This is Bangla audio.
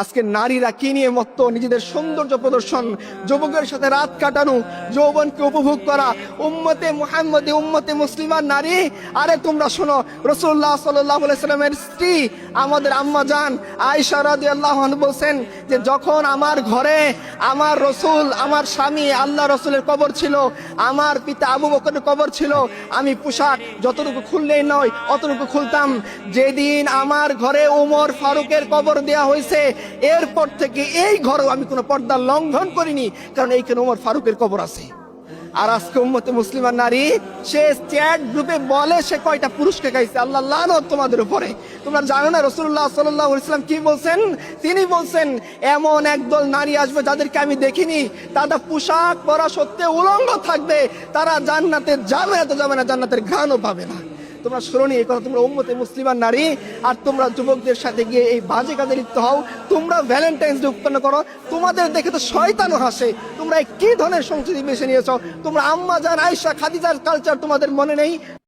আজকে নারীরা কি নিয়ে মত্ত, নিজেদের সৌন্দর্য প্রদর্শন, যুবকের সাথে রাত কাটানো, যৌবনকে উপভোগ করা, উম্মতে মুহাম্মদী, উম্মতে মুসলিমার নারী। আরে তোমরা শোনো, রাসূলুল্লাহ সাল্লাল্লাহু আলাইহি সাল্লামের স্ত্রী আমাদের আম্মা জান আয়েশা রাদিয়াল্লাহু আনহা বলছেন যে যখন আমার ঘরে আমার রসুল, আমার স্বামী আল্লাহ রসুলের কবর ছিল, আমার পিতা আবু বকরের কবর ছিল, আমি পোশাক যতটুকু খুললেই নয় অতটুকু খুলতাম। যেদিন আমার ঘরে ওমর ফারুকের কবর দেয়া হয়েছে, এরপর থেকে এই ঘরেও আমি কোনো পর্দা লঙ্ঘন করিনি, কারণ এইখানে ওমর ফারুকের কবর আছে। আর আজকে উম্মতে মুসলিমার নারী সে চ্যাট গ্রুপে বলে সে কয়টা পুরুষকে গাইছে। আল্লাহ লানত তোমাদের উপরে। তোমরা জানো না রাসূলুল্লাহ সাল্লাল্লাহু আলাইহি ওয়াসাল্লাম কি বলছেন? তিনি বলছেন এমন একদল নারী আসবে যাদেরকে আমি দেখিনি, তারা পোশাক পরা সত্ত্বেও উলঙ্গ থাকবে, তারা জান্নাতে যাবে না, তো যাবে না, জান্নাতের ঘ্রাণও পাবে না। তোমরা শুনোনি এই কথা? তোমরা উম্মতে মুসলিমার নারী, আর তোমরা যুবকদের সাথে গিয়ে এই বাজে কাজে লিপ্ত হও। তোমরা ভ্যালেন্টাইন্স ডে উৎপন্ন করো, তোমাদের দেখে তো শয়তানও হাসে। তোমরা কি ধরনের সংস্কৃতি বেছে নিয়েছো? তোমরা আম্মা জান আয়েশা খাদিজার কালচার তোমাদের মনে নেই?